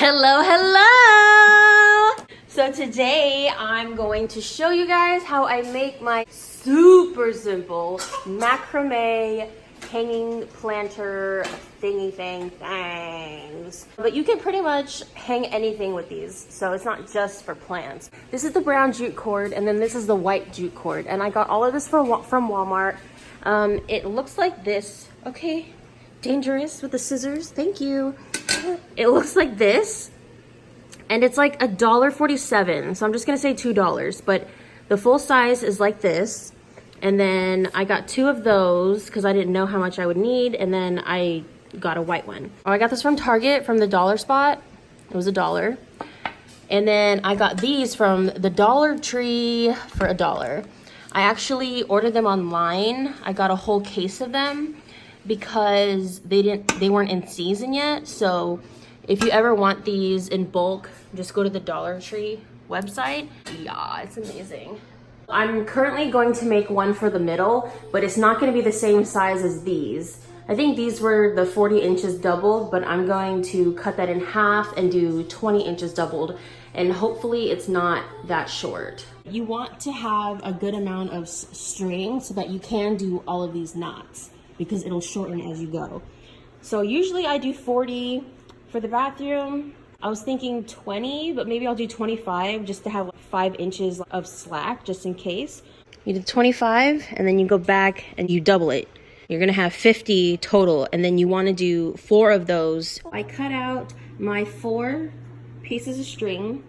Hello, hello! So today I'm going to show you guys how I make my super simple macrame hanging planter thingy things. But you can pretty much hang anything with these, so it's not just for plants. This is the brown jute cord, and then this is the white jute cord, and I got all of this from Walmart. It looks like this. Okay, dangerous with the scissors, thank you. It looks like this, and it's like $1.47, so I'm just gonna say $2, but the full size is like this. And then I got 2 of those because I didn't know how much I would need, and then I got a white one. Oh, I got this from Target, from the dollar spot. It was $1. And then I got these from the Dollar Tree for $1. I actually ordered them online. I got a whole case of them because they weren't in season yet. So if you ever want these in bulk, just go to the Dollar Tree website. Yeah, it's amazing. I'm currently going to make one for the middle, but it's not going to be the same size as these. I think these were the 40 inches doubled, but I'm going to cut that in half and do 20 inches doubled, and hopefully it's not that short. You want to have a good amount of string so that you can do all of these knots, because it'll shorten as you go. So usually I do 40 for the bathroom. I was thinking 20, but maybe I'll do 25 just to have 5 inches of slack just in case. You do 25 and then you go back and you double it. You're gonna have 50 total, and then you wanna do 4 of those. I cut out my 4 pieces of string,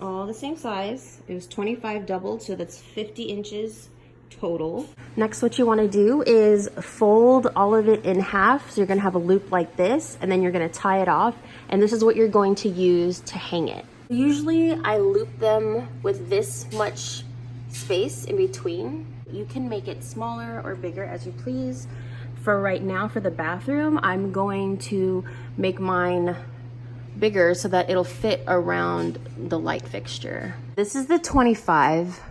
all the same size. It was 25 doubled, so that's 50 inches total. Next, what you want to do is fold all of it in half. So you're going to have a loop like this, and then you're going to tie it off, and this is what you're going to use to hang it. Usually I loop them with this much space in between. You can make it smaller or bigger as you please. For right now, for the bathroom, I'm going to make mine bigger so that it'll fit around the light fixture. This is the 25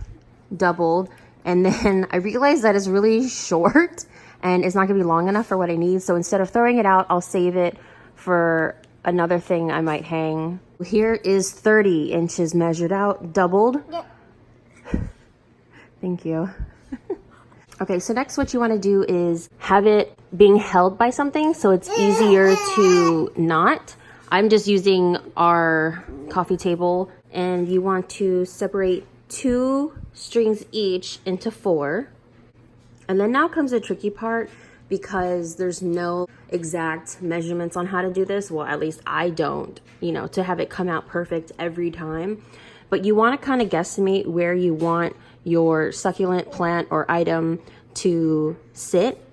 doubled. And then I realized that it's really short and it's not gonna be long enough for what I need. So instead of throwing it out, I'll save it for another thing I might hang. Here is 30 inches measured out, doubled. Yep. Thank you. Okay, so next what you wanna do is have it being held by something so it's easier to knot. I'm just using our coffee table, and you want to separate 2 strings each into 4. And then now comes the tricky part, because there's no exact measurements on how to do this. Well, at least I don't, to have it come out perfect every time. But you want to kind of guesstimate where you want your succulent plant or item to sit.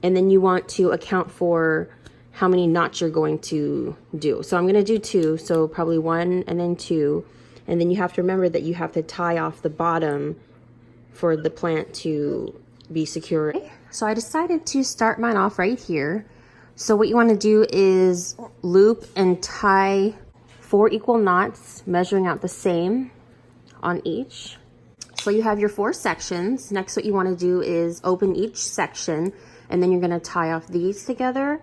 And then you want to account for how many knots you're going to do. So I'm going to do 2, so probably 1 and then 2. And then you have to remember that you have to tie off the bottom for the plant to be secure. So I decided to start mine off right here. So what you want to do is loop and tie 4 equal knots, measuring out the same on each. So you have your 4 sections. Next, what you want to do is open each section, and then you're going to tie off these together,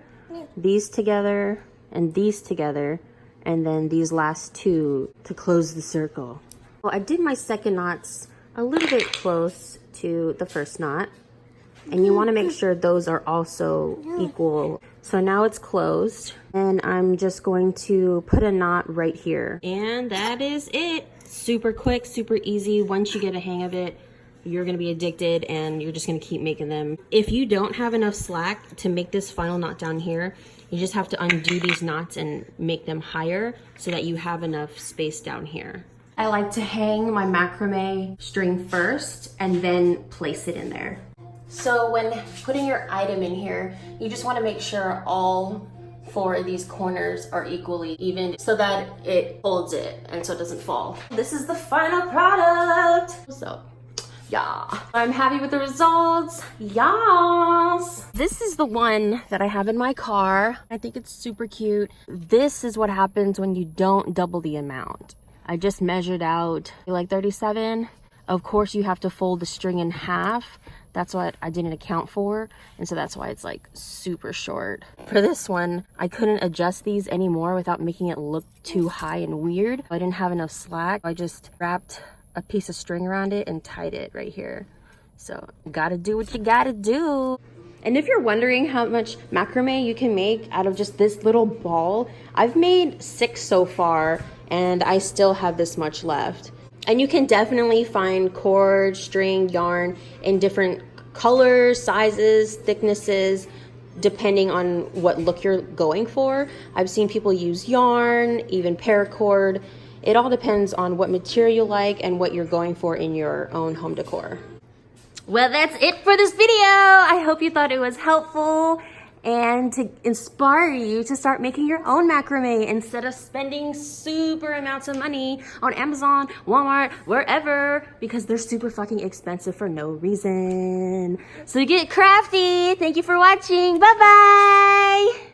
these together, and these together, and then these last 2 to close the circle. Well, I did my second knots a little bit close to the first knot, and you want to make sure those are also equal. So now it's closed, and I'm just going to put a knot right here. And that is it. Super quick, super easy. Once you get a hang of it, you're going to be addicted, and you're just going to keep making them. If you don't have enough slack to make this final knot down here, you just have to undo these knots and make them higher so that you have enough space down here. I like to hang my macrame string first and then place it in there. So when putting your item in here, you just want to make sure all 4 of these corners are equally even so that it holds it and so it doesn't fall. This is the final product. So yeah, I'm happy with the results. Yes. This is the one that I have in my car. I think it's super cute. This is what happens when you don't double the amount. I just measured out like 37. Of course, you have to fold the string in half That's what I didn't account for, and so that's why it's like super short. For this one, I couldn't adjust these anymore without making it look too high and weird. I didn't have enough slack. I just wrapped a piece of string around it and tied it right here. So gotta do what you gotta do. And if you're wondering how much macrame you can make out of just this little ball, I've made 6 so far, and I still have this much left. And you can definitely find cord, string, yarn in different colors, sizes, thicknesses, depending on what look you're going for. I've seen people use yarn, even paracord. It all depends on what material you like and what you're going for in your own home decor. Well, that's it for this video. I hope you thought it was helpful and to inspire you to start making your own macrame instead of spending super amounts of money on Amazon, Walmart, wherever, because they're super fucking expensive for no reason. So get crafty. Thank you for watching. Bye-bye.